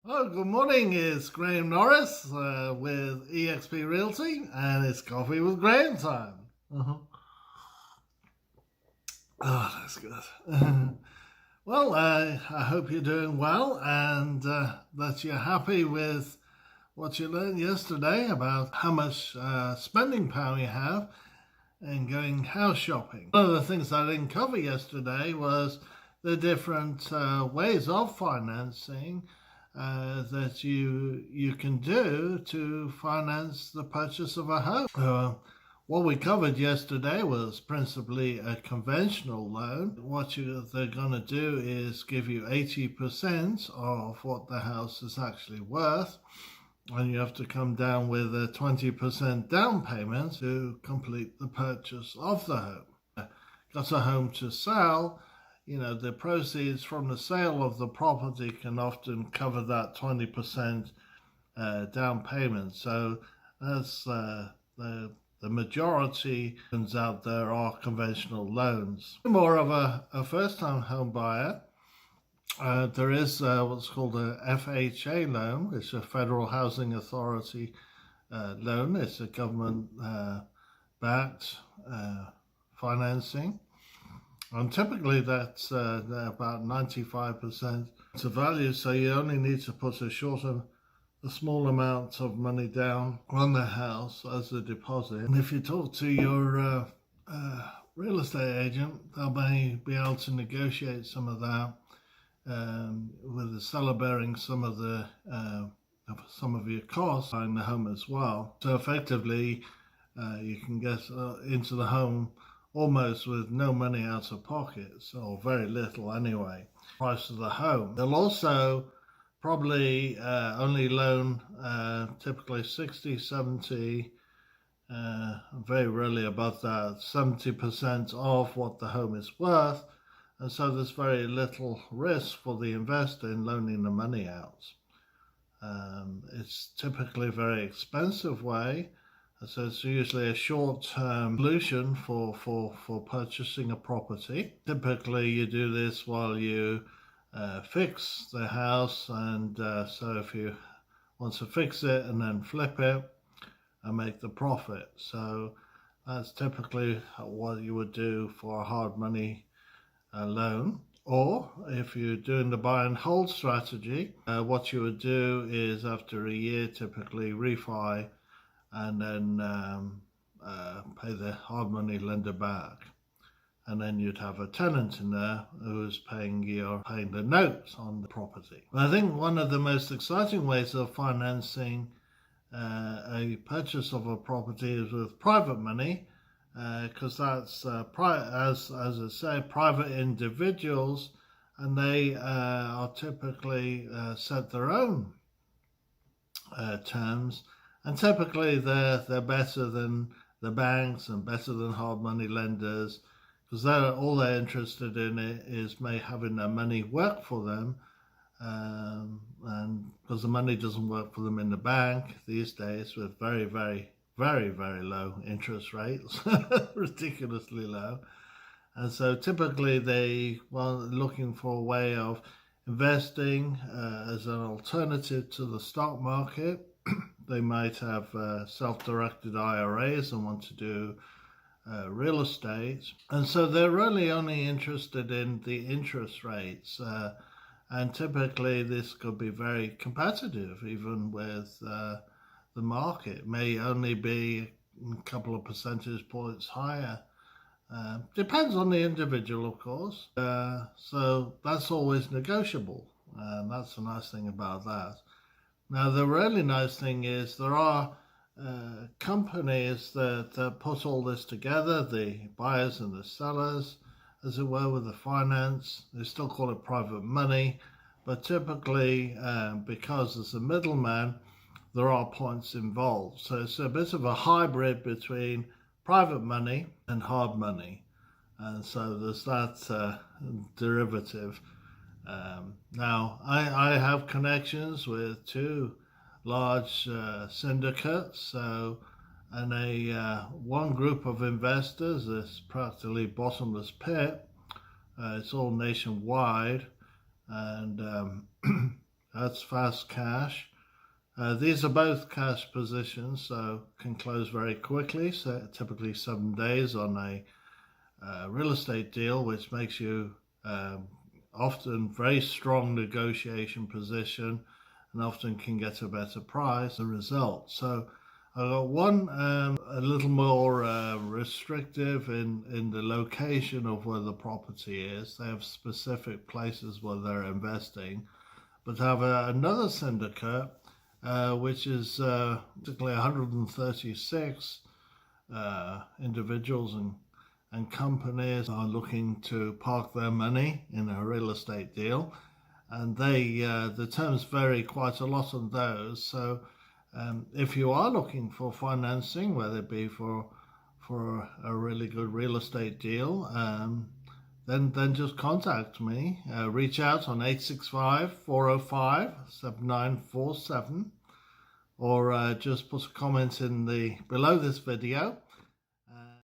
Oh, good morning. It's Graham Norris with EXP Realty, and it's Coffee with Graham time. Uh-huh. Oh, that's good. Well, I hope you're doing well and that you're happy with what you learned yesterday about how much spending power you have in going house shopping. One of the things I didn't cover yesterday was the different ways of financing that you can do to finance the purchase of a home. What we covered yesterday was principally a conventional loan. They're going to do is give you 80% of what the house is actually worth, and you have to come down with a 20% down payment to complete the purchase of the home. Got a home to sell, the proceeds from the sale of the property can often cover that 20% down payment. So that's the majority loans out there are conventional loans. More of a first-time home buyer, there is what's called a FHA loan. It's a Federal Housing Authority loan. It's a government-backed financing. And typically that's about 95% to value, so you only need to put a small amount of money down on the house as a deposit. And if you talk to your real estate agent, they'll be able to negotiate some of that with the seller bearing some of your costs buying the home as well. So effectively, you can get into the home almost with no money out of pocket, or very little anyway. Price of the home. They'll also probably only loan typically 60, 70, very rarely above that, 70% of what the home is worth. And so there's very little risk for the investor in loaning the money out. It's typically a very expensive way. So it's usually a short-term solution for purchasing a property. Typically you do this while you fix the house, and so if you want to fix it and then flip it and make the profit. So that's typically what you would do for a hard money loan. Or if you're doing the buy and hold strategy, what you would do is after a year typically refi and then pay the hard money lender back. And then you'd have a tenant in there who's paying the note on the property. I think one of the most exciting ways of financing a purchase of a property is with private money, because that's as I say, private individuals, and they are typically set their own terms, and typically they're better than the banks and better than hard money lenders, because all they're interested in is having their money work for them, and because the money doesn't work for them in the bank these days with very, very, very, very low interest rates, ridiculously low. And so typically they are looking for a way of investing as an alternative to the stock market. They might have self-directed IRAs and want to do real estate. And so they're really only interested in the interest rates. And typically this could be very competitive, even with the market. It may only be a couple of percentage points higher. Depends on the individual, of course. So that's always negotiable. And that's the nice thing about that. Now, the really nice thing is there are companies that put all this together, the buyers and the sellers, as it were, with the finance. They still call it private money, but typically, because there's a middleman, there are points involved. So it's a bit of a hybrid between private money and hard money. And so there's that derivative. Now, I have connections with two large syndicates. And one group of investors is practically bottomless pit. It's all nationwide, and That's fast cash. These are both cash positions, so can close very quickly, so typically 7 days on a real estate deal, which makes you often very strong negotiation position and often can get a better price as a result. So I've got one a little more restrictive in the location of where the property is. They have specific places where they're investing. But I have another syndicate which is particularly 136 individuals and companies are looking to park their money in a real estate deal, and the terms vary quite a lot on those. So if you are looking for financing, whether it be for a really good real estate deal, then just contact me. Reach out on 865-405-7947, or just put a comment in below this video,